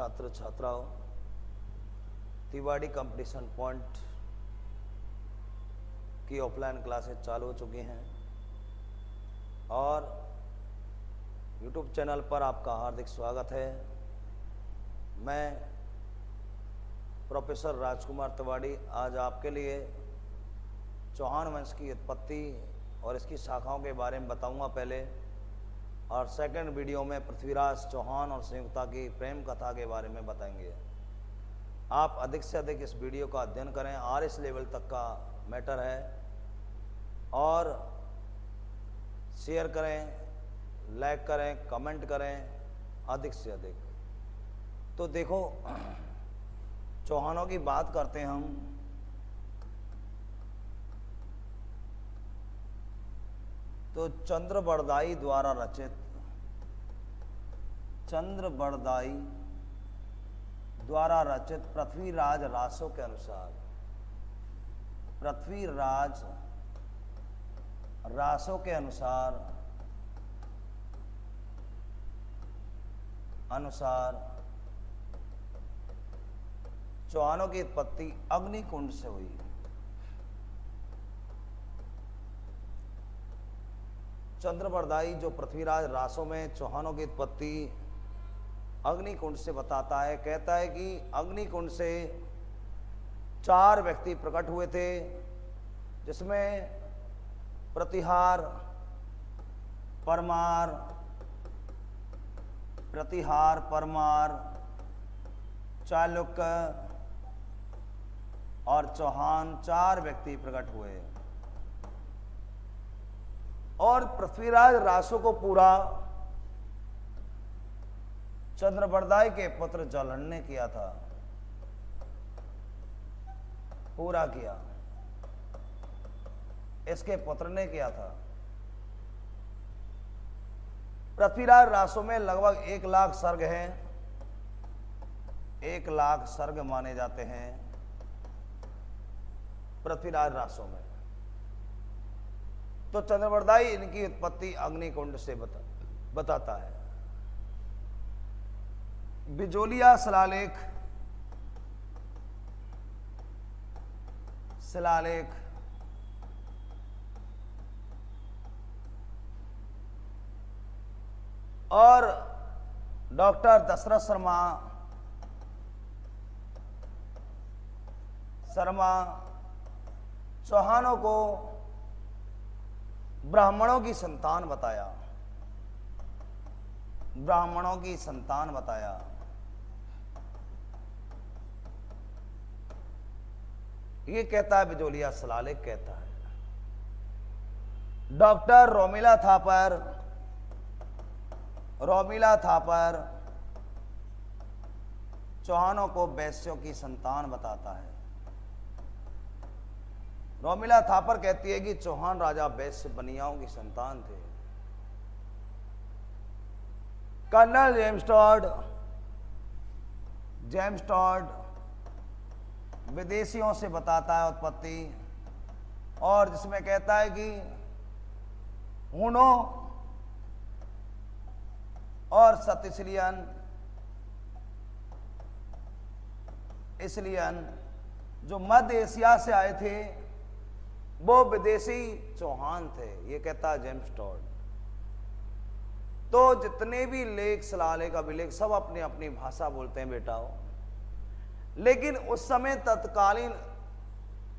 छात्र छात्राओं, Tiwari competition point की ऑफलाइन क्लासेस चालू हो चुकी हैं और यूट्यूब चैनल पर आपका हार्दिक स्वागत है। मैं प्रोफेसर राजकुमार तिवाड़ी आज आपके लिए चौहान वंश की उत्पत्ति और इसकी शाखाओं के बारे में बताऊंगा पहले, और सेकंड वीडियो में पृथ्वीराज चौहान और संयुक्ता की प्रेम कथा के बारे में बताएंगे। आप अधिक से अधिक इस वीडियो का अध्ययन करें, आरएस लेवल तक का मैटर है, और शेयर करें, लाइक करें, कमेंट करें अधिक से अधिक। तो देखो, चौहानों की बात करते हैं हम। तो चंद्रबरदाई द्वारा रचित, चंद्रबरदाई द्वारा रचित पृथ्वीराज रासों के अनुसार, पृथ्वीराज रासों के अनुसार चौहानों की उत्पत्ति अग्निकुंड से हुई। चंद्रबरदाई जो पृथ्वीराज रासों में चौहानों की उत्पत्ति अग्निकुंड से बताता है, कहता है कि अग्निकुंड से 4 व्यक्ति प्रकट हुए थे, जिसमें प्रतिहार, परमार, चालुक्य और चौहान 4 व्यक्ति प्रकट हुए। और पृथ्वीराज रासों को पूरा चंद्रबरदाई के पुत्र जलहन ने किया था, पूरा किया, इसके पुत्र ने किया था। पृथ्वीराज रासों में लगभग 1 लाख सर्ग हैं, 1 लाख सर्ग माने जाते हैं पृथ्वीराज रासों में। तो चंद्रबरदाई इनकी उत्पत्ति अग्निकुंड से बताता है। बिजोलिया शिलालेख और डॉक्टर दशरथ शर्मा चौहानों को ब्राह्मणों की संतान बताया। ये कहता है बिजोलिया शिलालेख कहता है। डॉक्टर रोमिला थापर चौहानों को वैश्यों की संतान बताता है। रोमिला थापर कहती है कि चौहान राजा वैश्य बनियाओं की संतान थे। कर्नल जेम्स टॉड विदेशियों से बताता है उत्पत्ति, और जिसमें कहता है कि हुनो और इसलियन जो मध्य एशिया से आए थे वो विदेशी चौहान थे, ये कहता है जेम्स टॉड। तो जितने भी लेख, शिलालेख, अभिलेख सब अपनी अपनी भाषा बोलते हैं बेटाओ, लेकिन उस समय तत्कालीन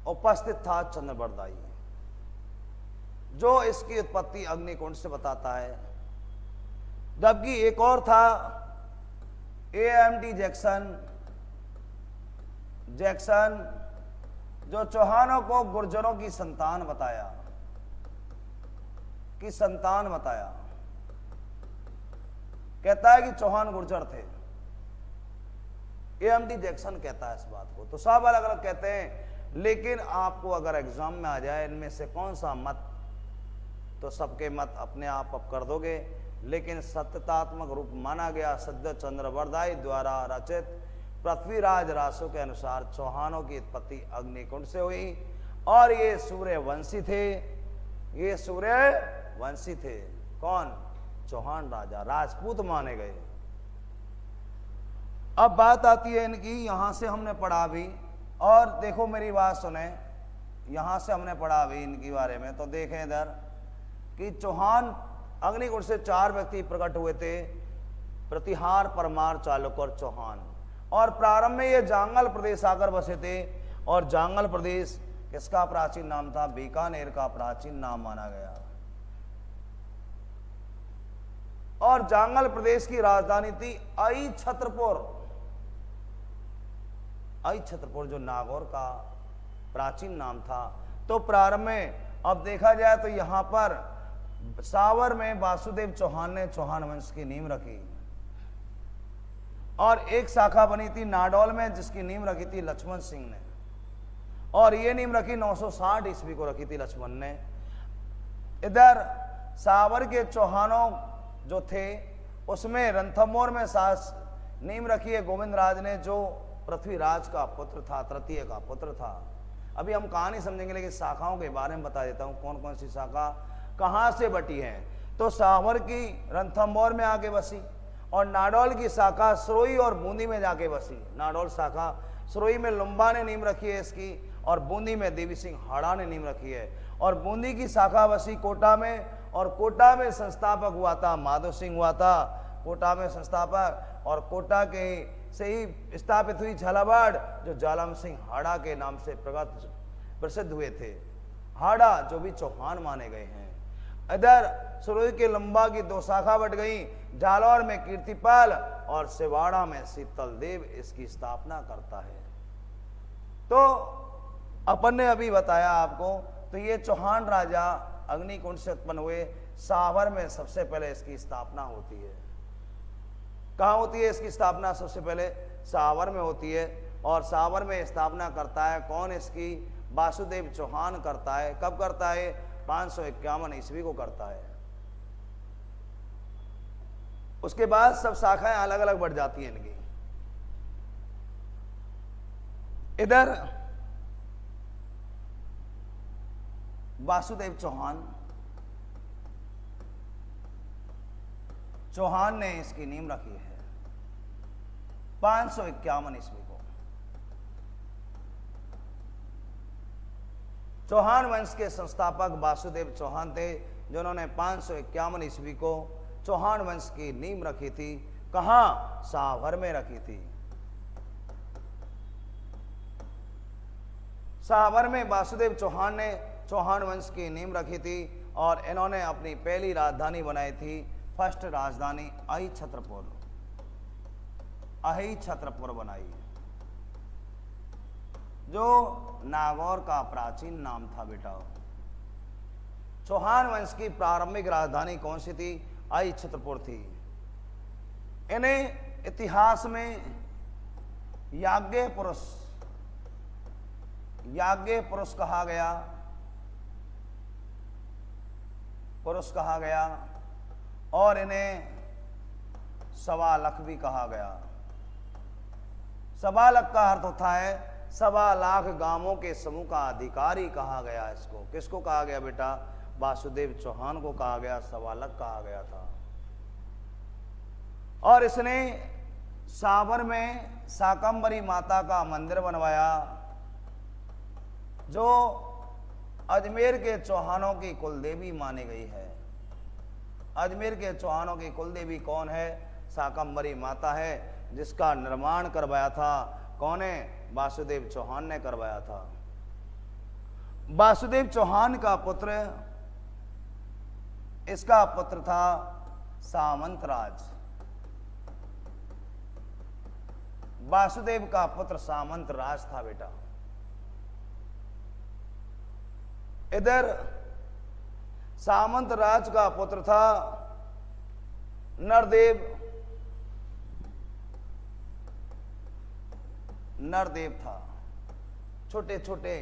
उपस्थित था चंद्रबरदाई, जो इसकी उत्पत्ति अग्निकुंड से बताता है। जबकि एक और था AMT जैक्सन, जो चौहानों को गुर्जरों की संतान बताया, कहता है कि चौहान गुर्जर थे। AMT जैक्सन कहता है इस बात को। तो सब अलग अलग कहते हैं, लेकिन आपको अगर एग्जाम में आ जाए इनमें से कौन सा मत, तो सबके मत अपने आप कर दोगे, लेकिन सत्यतात्मक रूप माना गया सद्य चंद्रबरदाई द्वारा रचित पृथ्वीराज रासों के अनुसार चौहानों की उत्पत्ति अग्निकुंड से हुई, और ये सूर्यवंशी थे। कौन? चौहान राजा, राजपूत माने गए। अब बात आती है इनकी, यहां से हमने पढ़ा भी, और देखो मेरी बात सुने, यहां से हमने पढ़ा भी इनके बारे में। तो देखें इधर कि चौहान अग्निकुंड से 4 व्यक्ति प्रकट हुए थे, प्रतिहार, परमार, चालुक और चौहान। और प्रारंभ में ये जांगल प्रदेश आकर बसे थे, और जांगल प्रदेश किसका प्राचीन नाम था? बीकानेर का प्राचीन नाम माना गया। और जांगल प्रदेश की राजधानी थी आई छत्रपुर। आई छत्रपुर जो नागौर का प्राचीन नाम था। तो प्रारंभ में अब देखा जाए तो यहां पर सावर में वासुदेव चौहान ने चौहान वंश की नींव रखी, और एक शाखा बनी थी नाडौल में जिसकी नींव रखी थी लक्ष्मण सिंह ने, और ये नींव रखी 960 ईस्वी को रखी थी लक्ष्मण ने। इधर सावर के चौहानों जो थे उसमें रणथंभौर में सास नींव रखी है गोविंद राज ने, जो पृथ्वीराज का पुत्र था, तृतीय का पुत्र था। अभी हम कहानी समझेंगे, लेकिन शाखाओं के बारे में बता देता हूं कौन कौन सी शाखा कहां से बटी है। तो सावर की रणथंभौर में आके बसी, और नाडौल की शाखा सरोई और बूंदी में जाके बसी। नाडौल शाखा सरोई में लुम्बा ने नींव रखी है इसकी, और बूंदी में देवी सिंह हाड़ा ने नींव रखी है। और बूंदी की शाखा बसी कोटा में, और कोटा में संस्थापक हुआ था माधव सिंह हुआ था, कोटा में संस्थापक। और कोटा के से ही स्थापित हुई झालावाड़, जो जालम सिंह हाड़ा के नाम से प्रसिद्ध हुए थे। हाड़ा जो भी चौहान माने गए हैं। इधर सरोई के लंबा की 2 शाखा बट गई, जालौर में कीर्तिपाल और सिवाड़ा में शीतल देव इसकी स्थापना करता है। तो अपन ने अभी बताया आपको, तो ये चौहान राजा अग्निकुंड से उत्पन्न हुए। सावर में सबसे पहले इसकी स्थापना होती है। कहाँ होती है इसकी स्थापना? सबसे पहले सावर में होती है। और सावर में स्थापना करता है कौन इसकी? वासुदेव चौहान करता है। कब करता है? 551 ईस्वी को करता है। उसके बाद सब शाखाएं अलग अलग बढ़ जाती हैं इनकी। इधर वासुदेव चौहान ने इसकी नींव रखी है 551 ईस्वी को। चौहान वंश के संस्थापक वासुदेव चौहान थे, जिन्होंने 551 ईस्वी को चौहान वंश की नींव रखी थी। कहां? सावर में रखी थी। सावर में वासुदेव चौहान ने चौहान वंश की नींव रखी थी, और इन्होंने अपनी पहली राजधानी बनाई थी, फर्स्ट राजधानी आई छत्रपुर, अही छत्रपुर बनाई, जो नागौर का प्राचीन नाम था बेटा। चौहान वंश की प्रारंभिक राजधानी कौन सी थी? आई छत्रपुर थी। इन्हें इतिहास में याज्ञ पुरुष कहा गया, और इन्हें सवालख भी कहा गया। सवालख का अर्थ होता है 1.25 लाख गांवों के समूह का अधिकारी कहा गया इसको। किसको कहा गया बेटा? वासुदेव चौहान को कहा गया, सवालख कहा गया था। और इसने सावर में शाकंभरी माता का मंदिर बनवाया, जो अजमेर के चौहानों की कुलदेवी मानी गई है। अजमेर के चौहानों की कुलदेवी कौन है? शाकंभरी माता है, जिसका निर्माण करवाया था कौन है? वासुदेव चौहान ने करवाया था। वासुदेव चौहान का पुत्र, इसका पुत्र था सामंतराज। वासुदेव का पुत्र सामंतराज था बेटा। इधर सामंतराज का पुत्र था नरदेव था। छोटे छोटे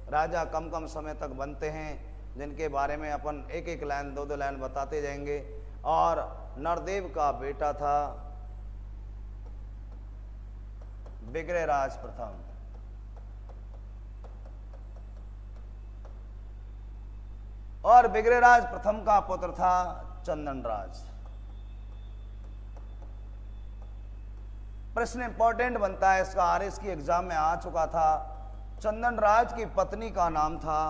राजा कम कम समय तक बनते हैं, जिनके बारे में अपन एक एक लाइन 2-2 लाइन बताते जाएंगे। और नरदेव का बेटा था विग्रहराज प्रथम। और विग्रहराज प्रथम का पुत्र था चंदनराज। प्रश्न इंपॉर्टेंट बनता है इसका, आरएस की एग्जाम में आ चुका था। चंदन राज की पत्नी का नाम था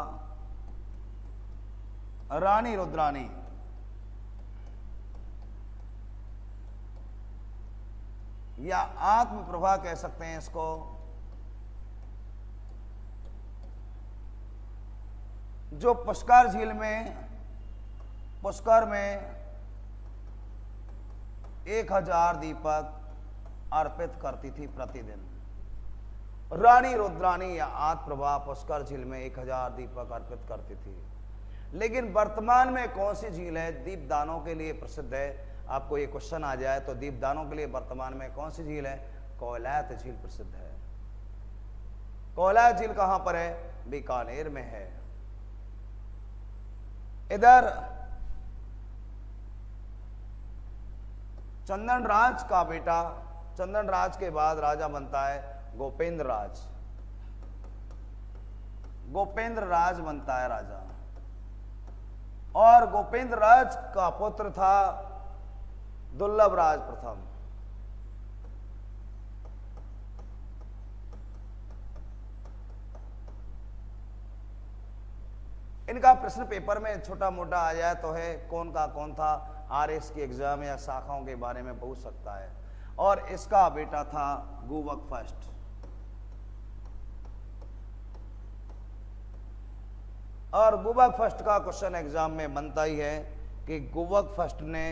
रानी रुद्रानी। या आत्मप्रभा कह सकते हैं इसको। जो पुष्कर झील में, पुष्कर में 1000 दीपक अर्पित करती थी प्रतिदिन। रानी रुद्रानी या आत्मप्रभा पुष्कर झील में 1000 दीपक अर्पित करती थी। लेकिन वर्तमान में कौन सी झील है दीपदानों के लिए प्रसिद्ध है? आपको ये क्वेश्चन आ जाए तो दीपदानों के लिए वर्तमान में कौन सी झील है? कोयलात झील प्रसिद्ध है। कोयलात झील कहां पर है? बीकानेर में है। इधर चंदन राज का बेटा, चंदन राज के बाद राजा बनता है गोपेंद्र राज। गोपेंद्र राज बनता है राजा। और गोपेंद्र राज का पुत्र था दुर्लभ राज प्रथम। इनका प्रश्न पेपर में छोटा मोटा आ जाए तो है कौन का कौन था, आरएस की एग्जाम या शाखाओं के बारे में पूछ सकता है। और इसका बेटा था गुबक फर्स्ट। और गुबक फर्स्ट का क्वेश्चन एग्जाम में बनता ही है कि गुबक फर्स्ट ने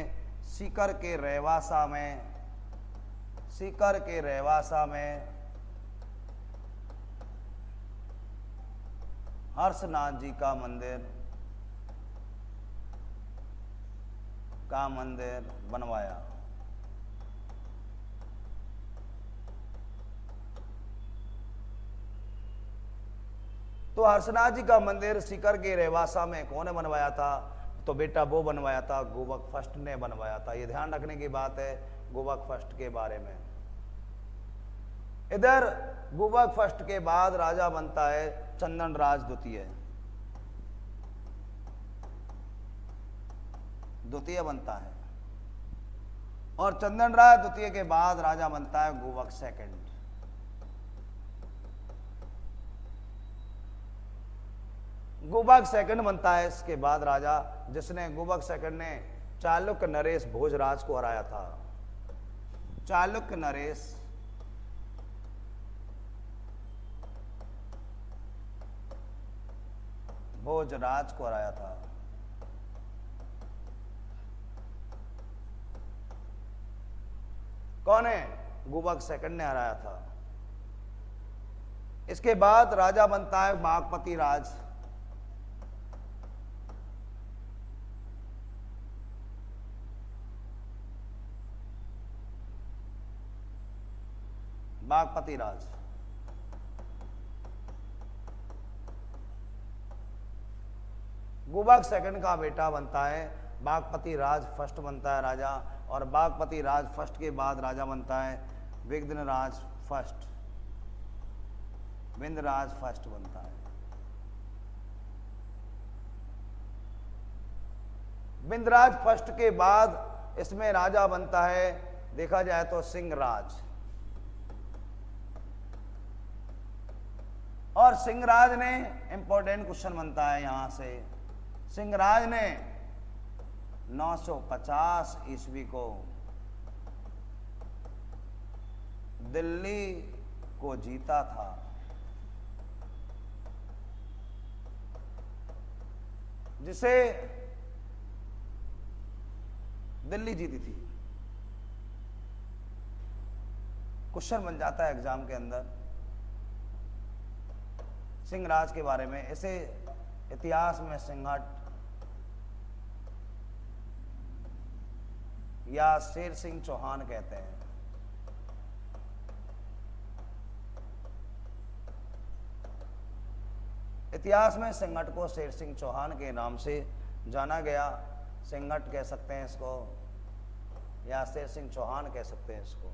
सीकर के रेवासा में, सीकर के रेवासा में हर्षनाथ जी का मंदिर बनवाया। तो हर्षनाथ जी का मंदिर सीकर के रेवासा में कौन बनवाया था? तो बेटा वो बनवाया था, गुबक फर्स्ट ने बनवाया था। ये ध्यान रखने की बात है गुबक फर्स्ट के बारे में। इधर गुबक फर्स्ट के बाद राजा बनता है चंदन राज द्वितीय। द्वितीय बनता है। और चंदन राज द्वितीय के बाद राजा बनता है गुबक सेकंड। गुबक सेकंड बनता है इसके बाद राजा, जिसने गुबक सेकंड ने चालुक्य नरेश भोजराज को हराया था। चालुक्य नरेश भोजराज को हराया था। कौन है? गुबक सेकंड ने हराया था। इसके बाद राजा बनता है बागपति राज। बागपति राज। गुबक सेकंड का बेटा बनता है बागपति राज फर्स्ट बनता है राजा। और बागपति राज फर्स्ट के बाद राजा बनता है विघ्नराज फर्स्ट। विंध्यराज फर्स्ट बनता है। विंध्यराज फर्स्ट के बाद इसमें राजा बनता है, देखा जाए तो सिंहराज। और सिंहराज ने, इंपॉर्टेंट क्वेश्चन बनता है यहां से, सिंहराज ने 950 ईस्वी को दिल्ली को जीता था। जिसे दिल्ली जीती थी। क्वेश्चन बन जाता है एग्जाम के अंदर सिंहराज के बारे में। इसे इतिहास में सिंहट या शेर सिंह चौहान कहते हैं। इतिहास में सिंहट को शेर सिंह चौहान के नाम से जाना गया। सिंहट कह सकते हैं इसको या शेर सिंह चौहान कह सकते हैं इसको।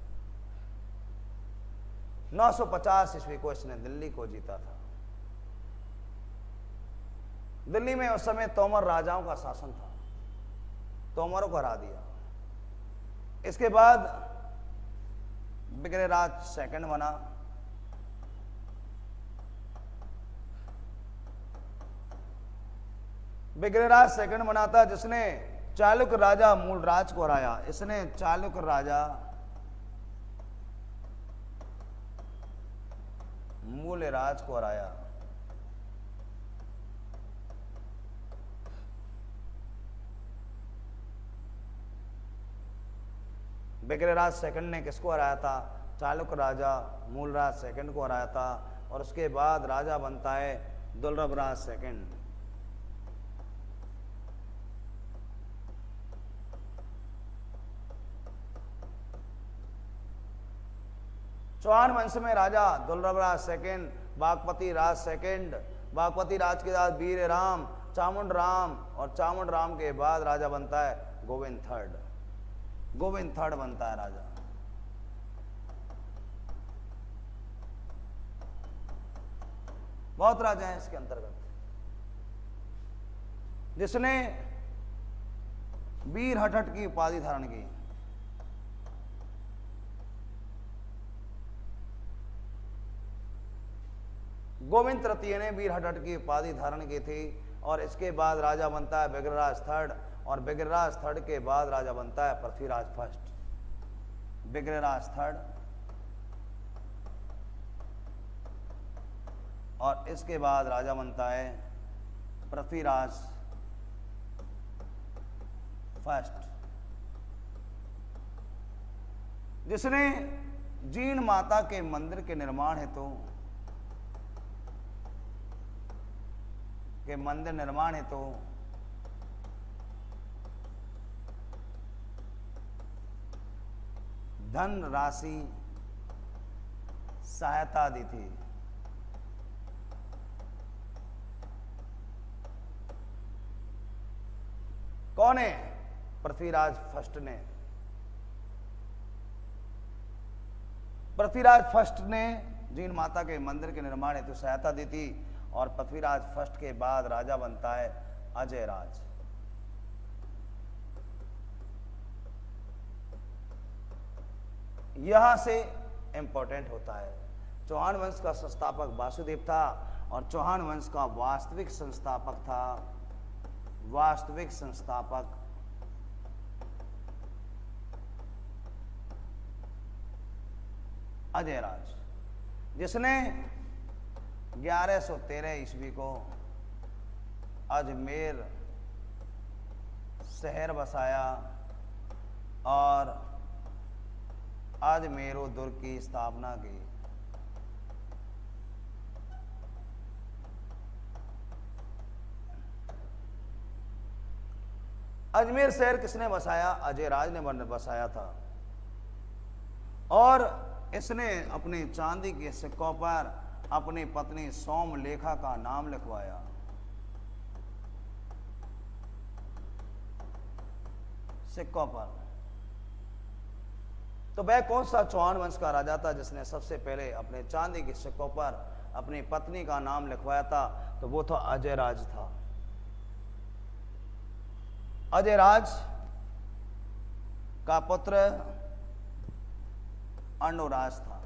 950 ईस्वी को इसने दिल्ली को जीता था। दिल्ली में उस समय तोमर राजाओं का शासन था। तोमरों को हरा दिया। इसके बाद विग्रहराज सेकंड बना। विग्रहराज सेकंड बना था, जिसने चालुक्य राजा मूलराज को हराया। इसने चालुक्य राजा मूलराज को हराया। विग्रहराज सेकंड ने किसको हराया था? चालुक्य राजा मूलराज सेकंड को हराया था। और उसके बाद राजा बनता है दुर्लभराज सेकंड। चौहान वंश में राजा दुर्लभराज सेकंड, बागपति राज सेकंड, बागपति राज के बाद वीर राम, चामुंड राम, और चामुंड राम के बाद राजा बनता है गोविंद थर्ड। गोविंद थर्ड बनता है राजा। बहुत राजा हैं इसके अंतर्गत, जिसने वीर हठट की उपाधि धारण की। गोविंद तृतीय ने वीर हठट की उपाधि धारण की थी। और इसके बाद राजा बनता है विग्रहराज थर्ड, और विग्रहराज थर्ड के बाद राजा बनता है पृथ्वीराज फर्स्ट। विग्रहराज थर्ड, और इसके बाद राजा बनता है पृथ्वीराज फर्स्ट, जिसने जीण माता के मंदिर के निर्माण हेतु धन राशि सहायता दी थी। कौन है? पृथ्वीराज फर्स्ट ने। पृथ्वीराज फर्स्ट ने जीण माता के मंदिर के निर्माण हेतु सहायता दी थी। और पृथ्वीराज फर्स्ट के बाद राजा बनता है अजय राज। यहां से इंपॉर्टेंट होता है, चौहान वंश का संस्थापक वासुदेव था, और चौहान वंश का वास्तविक संस्थापक अजय राज, जिसने 1113 ईस्वी को अजमेर शहर बसाया और अजमेरो दुर्ग की स्थापना की। अजमेर शहर किसने बसाया? अजय राज ने बसाया था। और इसने अपने चांदी के सिक्कों पर अपनी पत्नी सोमलेखा का नाम लिखवाया। सिक्कों पर। तो वह कौन सा चौहान वंश का राजा था जिसने सबसे पहले अपने चांदी के सिक्कों पर अपनी पत्नी का नाम लिखवाया था? तो वो था अजय राज था। अजय राज का पुत्र अर्णोराज था।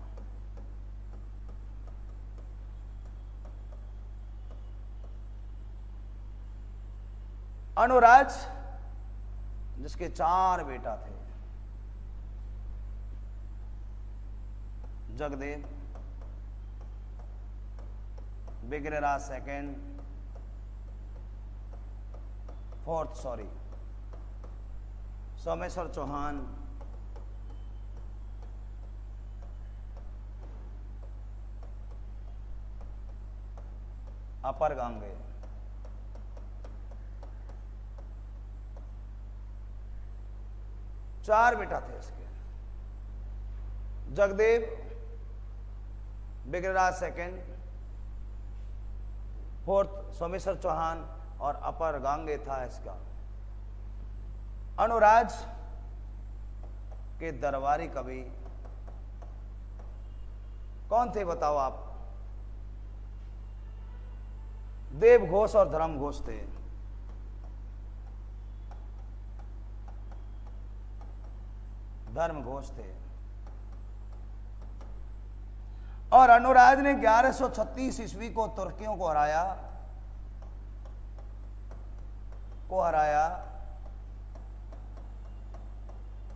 अर्णोराज जिसके 4 बेटा थे, जगदेव, विग्रहराज सेकंड, सोमेश्वर चौहान, अपर गांगे। चार बेटा थे इसके, जगदेव, विग्रहराज सेकंड, फोर्थ सोमेश्वर चौहान और अपर गांगे था इसका। अर्णोराज के दरबारी कवि कौन थे बताओ आप? देव घोष और धर्म घोष थे। धर्म घोष थे। और अनुराज ने 1136 ईस्वी को तुर्कियों को हराया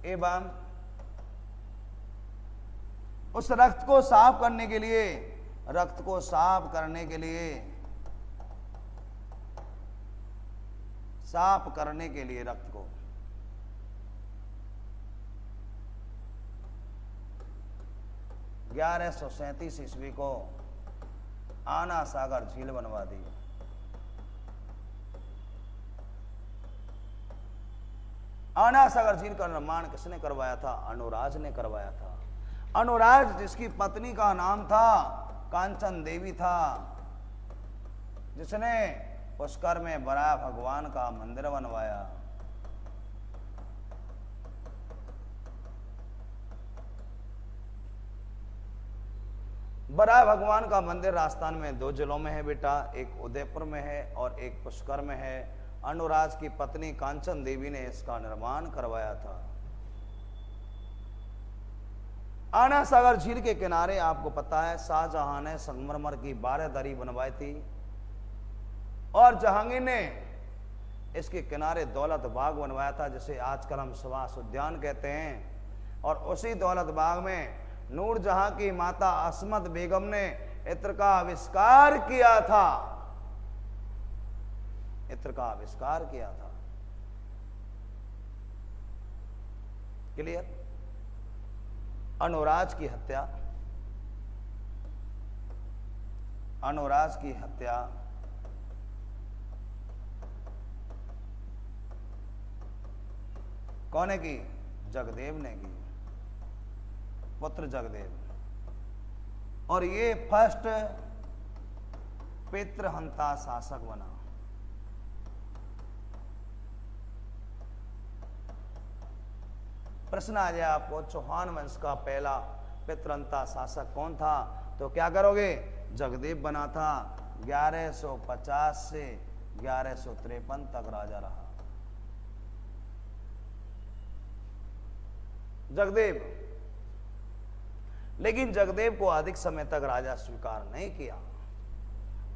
एवं उस रक्त को साफ करने के लिए रक्त को 1137 ईस्वी को आना सागर झील बनवा दी। आना सागर झील का निर्माण किसने करवाया था? अनुराज ने करवाया था। अनुराज जिसकी पत्नी का नाम था कांचन देवी था, जिसने पुष्कर में बराह भगवान का मंदिर बनवाया। बराह भगवान का मंदिर राजस्थान में 2 जिलों में है बेटा, एक उदयपुर में है और एक पुष्कर में है। अनुराज की पत्नी कांचन देवी ने इसका निर्माण करवाया था। आना सागर झील के किनारे आपको पता है शाहजहां ने संगमरमर की 12 दरी बनवाई थी और जहांगीर ने इसके किनारे दौलत बाग बनवाया था, जिसे आजकल हम सुभाष उद्यान कहते हैं। और उसी दौलत बाग में नूरजहां की माता असमत बेगम ने इत्र का आविष्कार किया था। क्लियर? अनुराज की हत्या कौन ने की? जगदेव ने की, पुत्र जगदेव। और ये फर्स्ट पितृहंता शासक बना। प्रश्न आ जाए आपको, चौहान वंश का पहला पितृहंता शासक कौन था? तो क्या करोगे? जगदेव बना था। 1150 से 1153 तक राजा रहा जगदेव। लेकिन जगदेव को अधिक समय तक राजा स्वीकार नहीं किया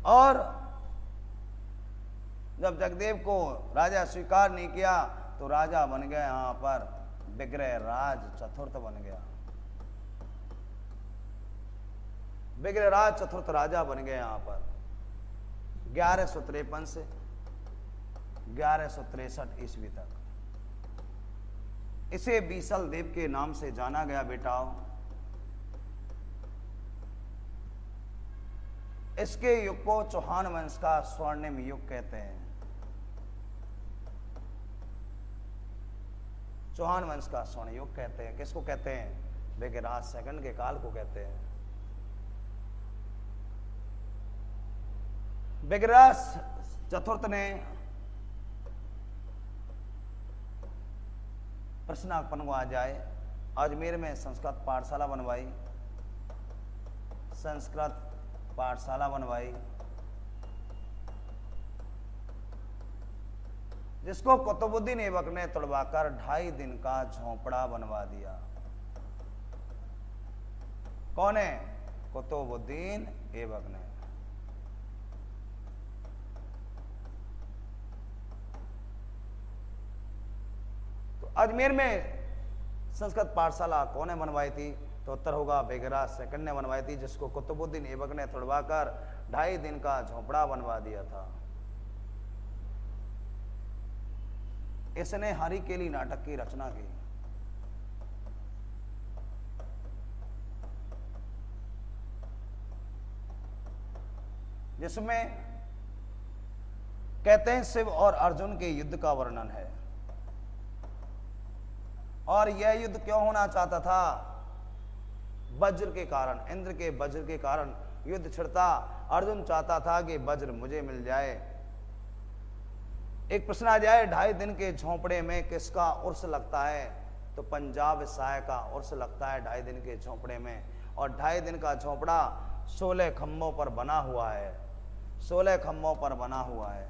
और जब जगदेव को राजा स्वीकार नहीं किया तो राजा बन गया यहां पर विग्रहराज चतुर्थ बन गया। विग्रहराज चतुर्थ राजा बन गए यहां पर 1153 से 1163 ईस्वी तक। इसे बीसल देव के नाम से जाना गया बेटाओ। इसके युग को चौहान वंश का स्वर्णिम युग कहते हैं। चौहान वंश का स्वर्ण युग कहते हैं। किसको कहते हैं? विग्रहराज सेकंड के काल को कहते हैं। विग्रहराज चतुर्थ ने प्रश्न अपन को आ जाए, अजमेर में संस्कृत पाठशाला बनवाई जिसको कुतुबुद्दीन ऐबक ने तुड़वाकर 2.5 दिन का झोंपड़ा बनवा दिया। कौन है? कुतुबुद्दीन ऐबक ने। तो अजमेर में संस्कृत पाठशाला कौन ने बनवाई थी? तो उत्तर होगा विग्रहराज सेकंड ने बनवाई थी, जिसको कुतुबुद्दीन ऐबक ने तुड़वाकर 2.5 दिन का झोंपड़ा बनवा दिया था। इसने हरिकेली नाटक की रचना की। जिसमें कहते हैं शिव और अर्जुन के युद्ध का वर्णन है। और यह युद्ध क्यों होना चाहता था? वज्र के कारण, इंद्र के वज्र के कारण युद्ध छिड़ता। अर्जुन चाहता था कि वज्र मुझे मिल जाए। एक प्रश्न आ जाए, 2.5 दिन के झोंपड़े में किसका उर्स लगता है? तो पंजाब साय का उर्स लगता है 2.5 दिन के झोंपड़े में। और 2.5 दिन का झोंपड़ा 16 खंभों पर बना हुआ है। 16 खंभों पर बना हुआ है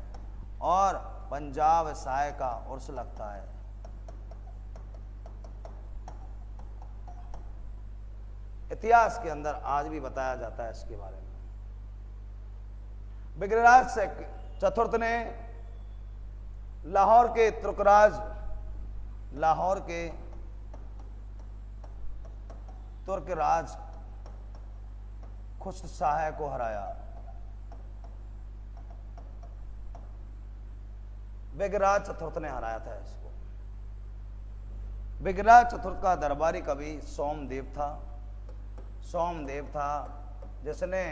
और पंजाब साय का उर्स लगता है। इतिहास के अंदर आज भी बताया जाता है इसके बारे में। विग्रहराज चतुर्थ ने लाहौर के तुर्क राज खुश्र शाह को हराया। विग्रहराज चतुर्थ ने हराया था इसको। विग्रहराज चतुर्थ का दरबारी कवि सोमदेव था जिसने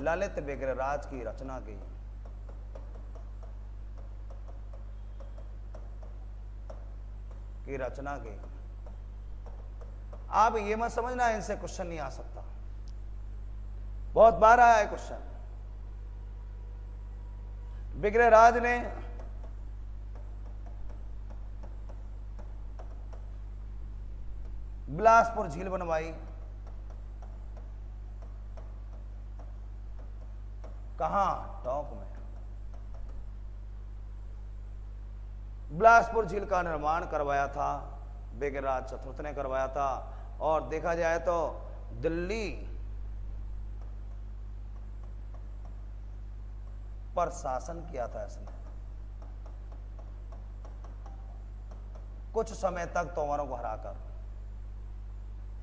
ललित विग्रहराज की रचना की। आप ये मत समझना इनसे क्वेश्चन नहीं आ सकता, बहुत बार आया है क्वेश्चन। विग्रहराज ने बिलासपुर झील बनवाई। कहां? टोंक में। बिलासपुर झील का निर्माण करवाया था विग्रहराज चतुर्थ ने करवाया था। और देखा जाए तो दिल्ली पर शासन किया था इसने। कुछ समय तक तोमरों को हराकर,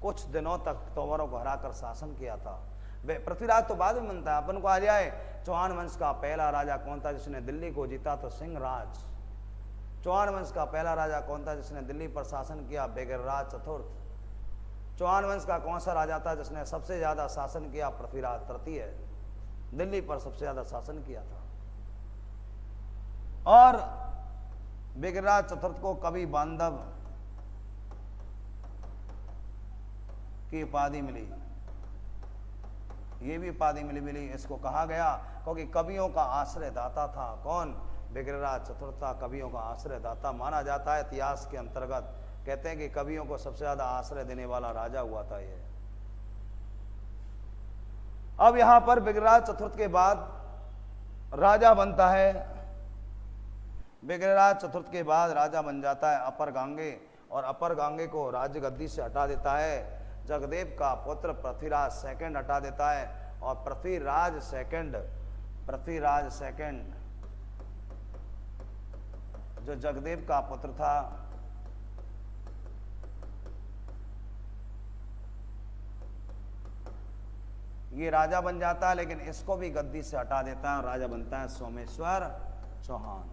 कुछ दिनों तक तोमरों को हराकर शासन किया था। पृथ्वीराज तो बाद में बनता है। अपन को आ जाए चौहान वंश का पहला राजा कौन था जिसने दिल्ली को जीता? तो सिंहराज। चौहान वंश का पहला राजा कौन था जिसने दिल्ली पर शासन किया? विग्रहराज चतुर्थ। चौहान वंश का कौन सा राजा था जिसने सबसे ज्यादा शासन किया? पृथ्वीराज तृतीय। दिल्ली पर सबसे ज्यादा शासन किया था। और विग्रहराज चतुर्थ को कवि बांधव की उपाधि मिली। ये भी उपाधि मिली इसको कहा गया क्योंकि कवियों का आश्रय दाता था। कौन? विग्रहराज चतुर्थ कवियों का आश्रय दाता माना जाता है। इतिहास के अंतर्गत कहते हैं कि कवियों को सबसे ज्यादा आश्रय देने वाला राजा हुआ था ये। अब यहां पर विग्रहराज चतुर्थ के बाद राजा बनता है। विग्रहराज चतुर्थ के बाद राजा बन जाता है अपर गांगे, और अपर गांगे को राज्य गद्दी से हटा देता है जगदेव का पुत्र पृथ्वीराज सेकंड हटा देता है। और पृथ्वीराज सेकंड जो जगदेव का पुत्र था, ये राजा बन जाता है, लेकिन इसको भी गद्दी से हटा देता है और राजा बनता है सोमेश्वर चौहान,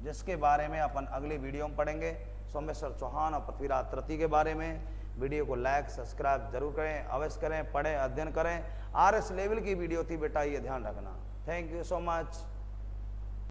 जिसके बारे में अपन अगली वीडियो में पढ़ेंगे। सोमेश्वर चौहान और पृथ्वीराज तृतीय के बारे में। वीडियो को लाइक सब्सक्राइब जरूर करें, अवश्य करें, पढ़ें, अध्ययन करें। RS लेवल की वीडियो थी बेटा, ये ध्यान रखना। Thank you so much.